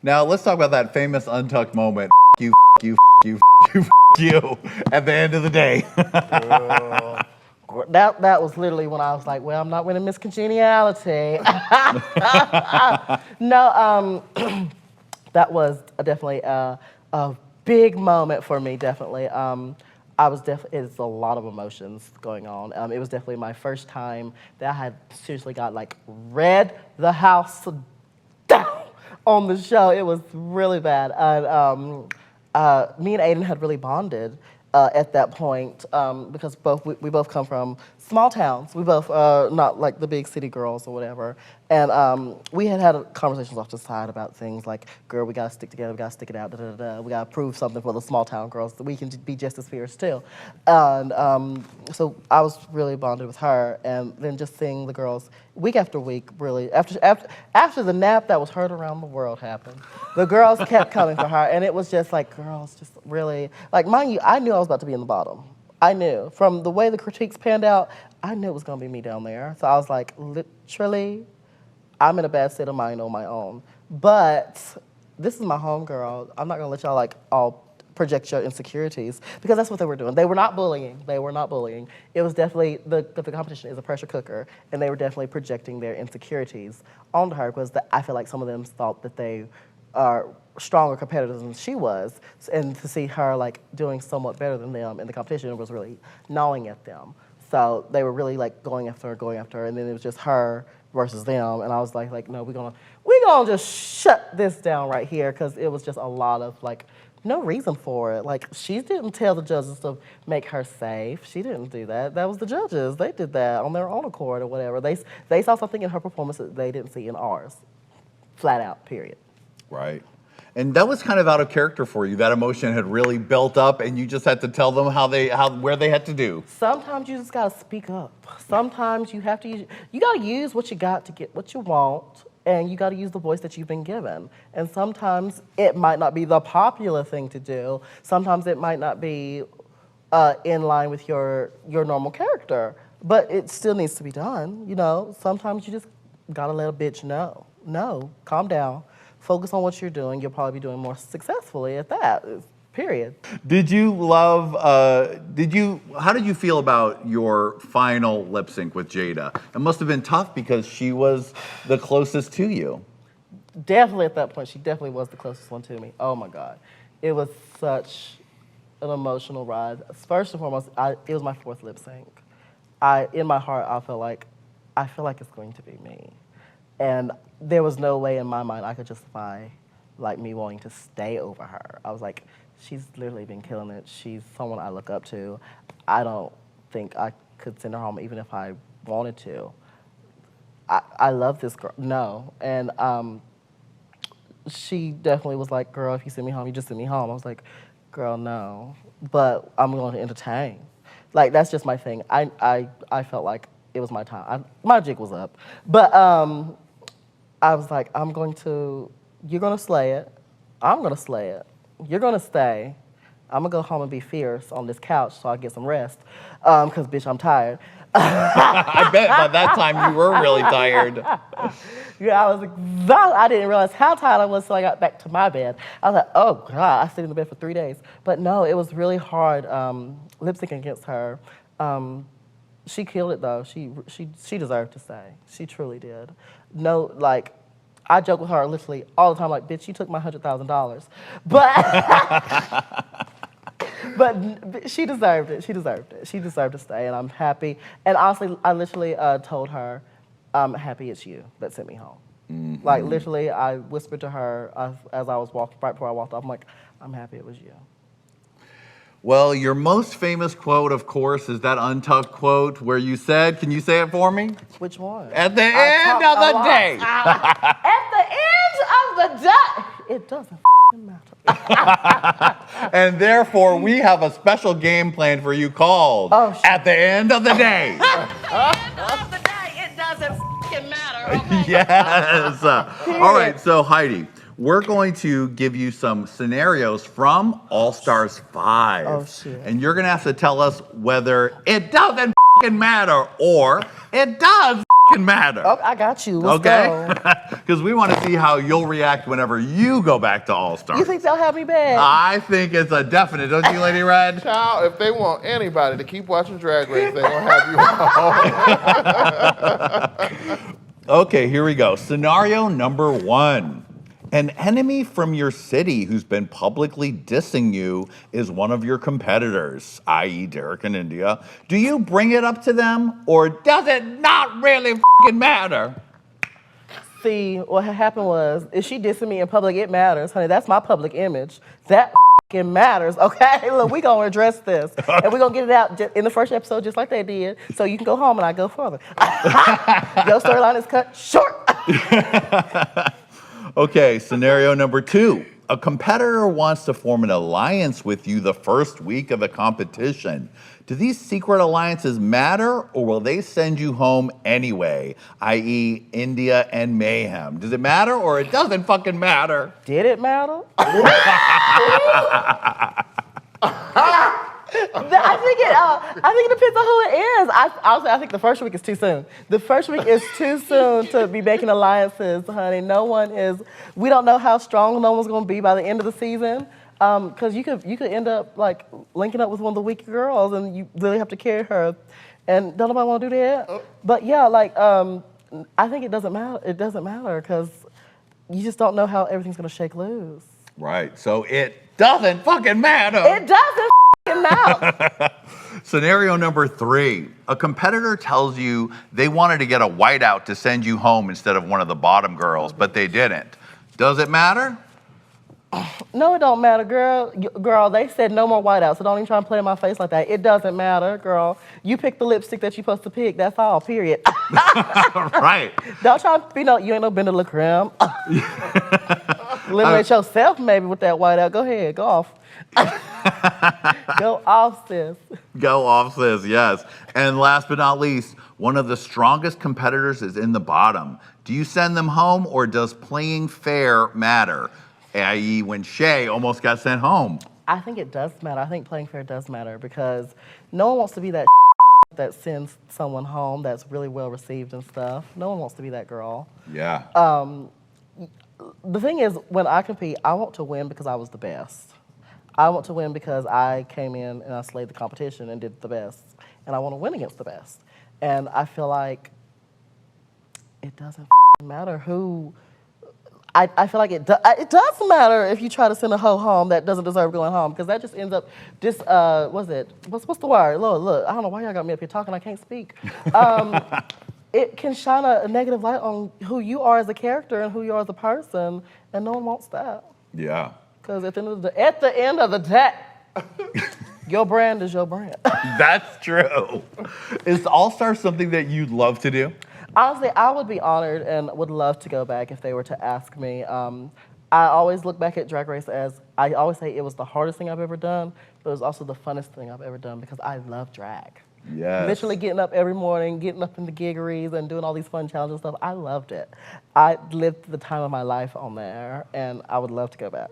Now let's talk about that famous untucked moment. You, you, you, you, at the end of the day. That was literally when I was like, well, I'm not winning Miss Congeniality. No, that was definitely a big moment for me, definitely. It's a lot of emotions going on. It was definitely my first time that I had seriously got like read the house down on the show. It was really bad. And me and Aiden had really bonded at that point because we both come from small towns. We both not like the big city girls or whatever. And we had conversations off the side about things like, girl, we gotta stick together, we gotta stick it out, da da da. We gotta prove something for the small town girls that we can be just as fierce too. And so I was really bonded with her, and then just seeing the girls week after week, really after the nap that was heard around the world happened, the girls kept coming for her, and it was just like girls just really like, mind you, I knew I was about to be in the bottom. I knew from the way the critiques panned out, I knew it was gonna be me down there. So I was like, literally, I'm in a bad state of mind on my own. But this is my home girl. I'm not gonna let y'all like all project your insecurities because that's what they were doing. They were not bullying. They were not bullying. It was definitely, the competition is a pressure cooker, and they were definitely projecting their insecurities onto her because I feel like some of them thought that they are stronger competitors than she was, and to see her like doing somewhat better than them in the competition was really gnawing at them. So they were really like going after her, and then it was just her versus them, and I was like no, we're gonna just shut this down right here because it was just a lot of like no reason for it. Like she didn't tell the judges to make her safe. She didn't do that. That was the judges. They did that on their own accord or whatever. They saw something in her performance that they didn't see in ours. Flat out, period. Right. And that was kind of out of character for you. That emotion had really built up, and you just had to tell them where they had to do. Sometimes you just gotta speak up. Sometimes you have to you gotta use what you got to get what you want, and you gotta use the voice that you've been given. And sometimes it might not be the popular thing to do. Sometimes it might not be in line with your normal character, but it still needs to be done. You know, sometimes you just gotta let a bitch know. No, calm down. Focus on what you're doing. You'll probably be doing more successfully at that, period. Did you love, how did you feel about your final lip sync with Jada? It must have been tough because she was the closest to you. Definitely at that point, she definitely was the closest one to me. Oh my God. It was such an emotional ride. First and foremost, it was my fourth lip sync. In my heart, I feel like it's going to be me. And there was no way in my mind I could justify like me wanting to stay over her. I was like, she's literally been killing it. She's someone I look up to. I don't think I could send her home even if I wanted to. I love this girl. No. And she definitely was like, girl, if you send me home, you just send me home. I was like, girl, no. But I'm going to entertain. Like, that's just my thing. I felt like it was my time. My jig was up. But I was like, you're gonna slay it. I'm gonna slay it. You're gonna stay. I'm gonna go home and be fierce on this couch so I get some rest. Cause bitch, I'm tired. I bet by that time you were really tired. Yeah, I was exhausted. I didn't realize how tired I was until I got back to my bed. I was like, oh God, I stayed in the bed for 3 days. But no, it was really hard lip syncing against her. She killed it though. She deserved to stay. She truly did. No, like, I joke with her literally all the time, like, bitch, you took my $100,000. But she deserved it. She deserved it. She deserved to stay, and I'm happy. And honestly, I literally told her, I'm happy it's you that sent me home. Mm-hmm. Like, literally, I whispered to her as I was walking, right before I walked off, I'm like, I'm happy it was you. Well, your most famous quote, of course, is that untucked quote where you said, can you say it for me? Which one? At the end of the day. At the end of the day. It doesn't matter. And therefore, we have a special game plan for you called At the End of the Day. At the end of the day, it doesn't matter. Okay? Yes. All right, so Heidi, we're going to give you some scenarios from All Stars 5. Oh, shit. And you're going to have to tell us whether it doesn't matter or it does matter. Oh, I got you. Let's go. Because we want to see how you'll react whenever you go back to All Stars. You think they'll have me back? I think it's a definite, don't you, Lady Red? Child, if they want anybody to keep watching Drag Race, they're going to have you on. Okay, here we go. Scenario number 1. An enemy from your city who's been publicly dissing you is one of your competitors, i.e. Derek in India. Do you bring it up to them, or does it not really f***ing matter? See, what happened was, if she dissing me in public, it matters, honey. That's my public image. That f***ing matters, okay? Look, we gonna address this. And we gonna get it out in the first episode just like they did, so you can go home and I go further. Your storyline is cut short. Okay, scenario number 2. A competitor wants to form an alliance with you the first week of a competition. Do these secret alliances matter, or will they send you home anyway, i.e. India and Mayhem? Does it matter, or it doesn't fucking matter? Did it matter? I think it depends on who it is. I think the first week is too soon. The first week is too soon to be making alliances, honey. We don't know how strong no one's gonna be by the end of the season. Because you could end up like linking up with one of the weaker girls and you really have to carry her. And don't nobody wanna do that? But yeah, I think it doesn't matter. It doesn't matter because you just don't know how everything's gonna shake loose. Right, so it doesn't fucking matter. It doesn't matter. Scenario number 3. A competitor tells you they wanted to get a whiteout to send you home instead of one of the bottom girls, but they didn't. Does it matter? No, it don't matter, girl. Girl, they said no more whiteouts, so don't even try and play in my face like that. It doesn't matter, girl. You pick the lipstick that you're supposed to pick. That's all, period. Right. Don't try to you ain't no Bender La Creme. Eliminate yourself maybe with that whiteout. Go ahead, go off. Go off, sis. Go off, sis, yes. And last but not least, one of the strongest competitors is in the bottom. Do you send them home, or does playing fair matter? i.e. when Shay almost got sent home. I think it does matter. I think playing fair does matter because no one wants to be that that sends someone home that's really well received and stuff. No one wants to be that girl. Yeah. The thing is, when I compete, I want to win because I was the best. I want to win because I came in and I slayed the competition and did the best. And I want to win against the best. And I feel like it doesn't matter who... I feel like it does matter if you try to send a hoe home that doesn't deserve going home, because that just ends up what's the word? Look, I don't know why y'all got me up here talking, I can't speak. It can shine a negative light on who you are as a character and who you are as a person, and no one wants that. Yeah. Because at the end of the day, your brand is your brand. That's true. Is All-Star something that you'd love to do? Honestly, I would be honored and would love to go back if they were to ask me. I always look back at Drag Race as, I always say it was the hardest thing I've ever done, but it was also the funnest thing I've ever done because I love drag. Yes. Literally getting up every morning, getting up in the giggeries and doing all these fun challenges and stuff. I loved it. I lived the time of my life on there, and I would love to go back.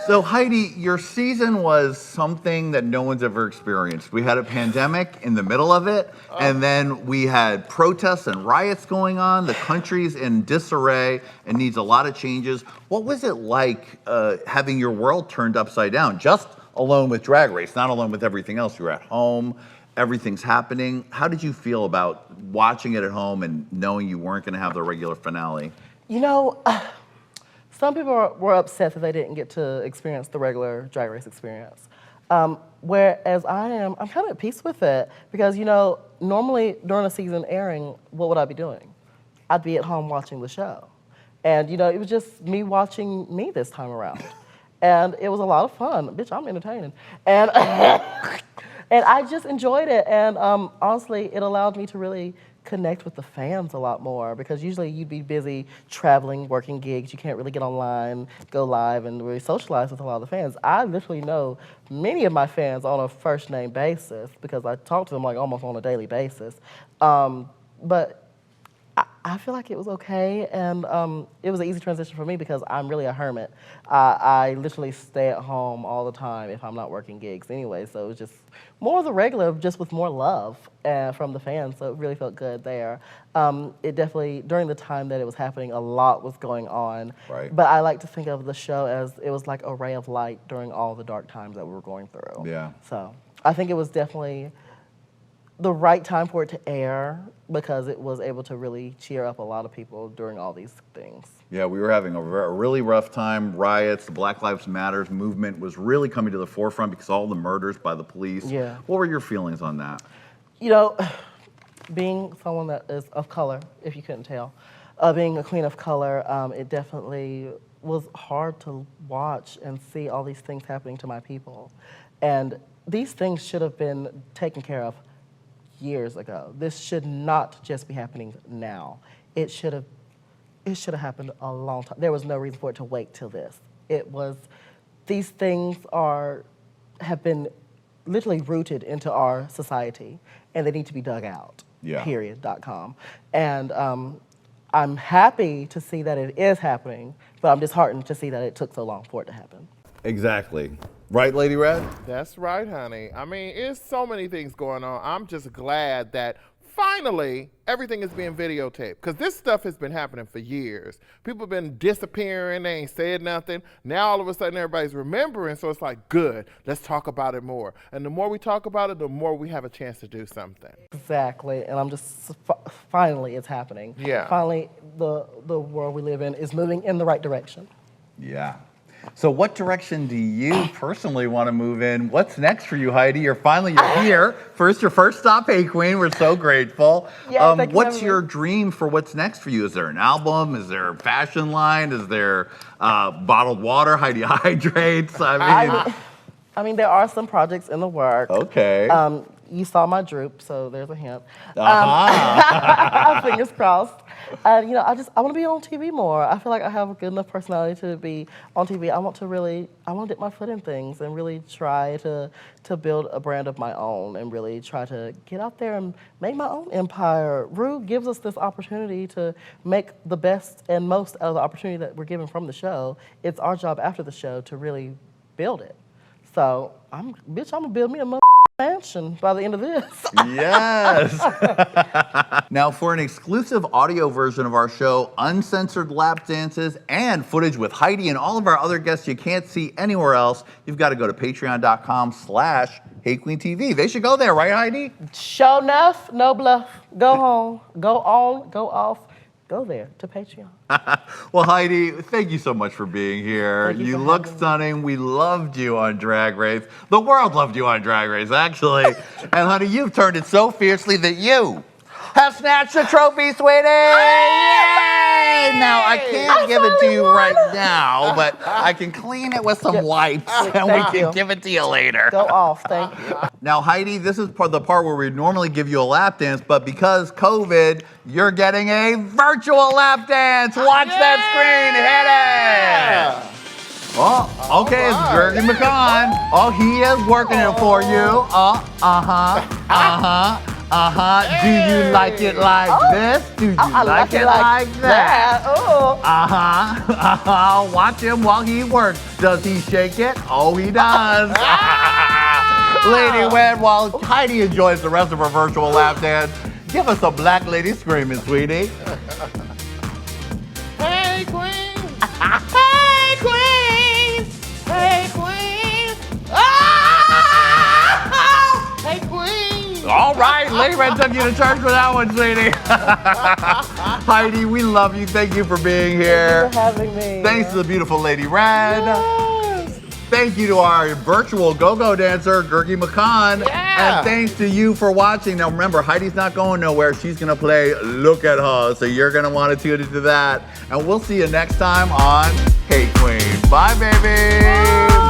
So Heidi, your season was something that no one's ever experienced. We had a pandemic in the middle of it, and then we had protests and riots going on. The country's in disarray and needs a lot of changes. What was it like having your world turned upside down, just alone with Drag Race, not alone with everything else? You were at home, everything's happening. How did you feel about watching it at home and knowing you weren't gonna have the regular finale? You know, some people were upset that they didn't get to experience the regular Drag Race experience. Whereas I'm kind of at peace with it because, you know, normally during a season airing, what would I be doing? I'd be at home watching the show. And, you know, it was just me watching me this time around. And it was a lot of fun. Bitch, I'm entertaining. And, and I just enjoyed it. And honestly, it allowed me to really connect with the fans a lot more because usually you'd be busy traveling, working gigs. You can't really get online, go live, and really socialize with a lot of the fans. I literally know many of my fans on a first name basis because I talk to them like almost on a daily basis. But I feel like it was okay, and it was an easy transition for me because I'm really a hermit. I literally stay at home all the time if I'm not working gigs anyway, so it was just more of the regular, just with more love from the fans, so it really felt good there. It definitely, during the time that it was happening, a lot was going on, Right. but I like to think of the show as it was like a ray of light during all the dark times that we were going through. Yeah. So I think it was definitely the right time for it to air because it was able to really cheer up a lot of people during all these things. Yeah, we were having a really rough time. Riots, the Black Lives Matter movement was really coming to the forefront because of all the murders by the police. Yeah. What were your feelings on that? You know, being someone that is of color, if you couldn't tell, being a queen of color, it definitely was hard to watch and see all these things happening to my people. And these things should have been taken care of years ago. This should not just be happening now. It should have happened a long time. There was no reason for it to wait till this. These things have been literally rooted into our society, and they need to be dug out. Yeah. Period.com. And I'm happy to see that it is happening, but I'm disheartened to see that it took so long for it to happen. Exactly. Right, Lady Red? That's right, honey. I mean, it's so many things going on. I'm just glad that finally everything is being videotaped because this stuff has been happening for years. People have been disappearing. They ain't said nothing. Now all of a sudden everybody's remembering. So it's like, good, let's talk about it more. And the more we talk about it, the more we have a chance to do something. Exactly, and I'm just, finally it's happening. Yeah. Finally, the world we live in is moving in the right direction. Yeah. So what direction do you personally want to move in? What's next for you, Heidi? You're here. Your first stop, Hey Qween. We're so grateful. Yeah, thank you for what's having your me. dream for what's next for you? Is there an album? Is there a fashion line? Is there bottled water, Heidi Hydrates? I mean, there are some projects in the work. Okay. You saw my droop, so there's a hint. Uh-huh. Fingers crossed. And I want to be on TV more. I feel like I have a good enough personality to be on TV. I want to dip my foot in things and really try to build a brand of my own and really try to get out there and make my own empire. Ru gives us this opportunity to make the best and most out of the opportunity that we're given from the show. It's our job after the show to really build it. So I'm gonna build me a mansion by the end of this. Yes. Now, for an exclusive audio version of our show, uncensored lap dances, and footage with Heidi and all of our other guests you can't see anywhere else, you've got to go to patreon.com/HeyQueenTV. They should go there, right, Heidi? Show enough, no bluff. Go home, go on, go off. Go there to Patreon. Well, Heidi, thank you so much for being here. Thank you You for look having me. stunning. We loved you on Drag Race. The world loved you on Drag Race, actually. And honey, you've turned it so fiercely that you have snatched the trophy, sweetie! Yay! Now, I can't give it to you right now, but I can clean it with some wipes, and we Thank can you. give it to you later. Go off, thank you. Now, Heidi, this is the part where we normally give you a lap dance, but because COVID, you're getting a virtual lap dance. Watch that screen. Hit it. Oh, okay, it's Jerry McCon. Oh, he is working it for you. Do you like it like this? Do you I like it like that? Oh. Watch him while he works. Does he shake it? Oh, he does. Lady Red, while Heidi enjoys the rest of her virtual lap dance, give us a black lady screaming, sweetie. Hey, Queen! Hey, Queen! Hey, Queen! Ah! Hey, Queen! All right, Lady Red took you to church for that one, sweetie. Heidi, we love you. Thank you for being here. Thank you for having me. Thanks to the beautiful Lady Red. Yes. Thank you to our virtual go-go dancer, Gergie McCon. Yeah. And thanks to you for watching. Now remember, Heidi's not going nowhere. She's gonna play Look at Her. So you're gonna wanna tune into that. And we'll see you next time on Hey Qween. Bye, baby.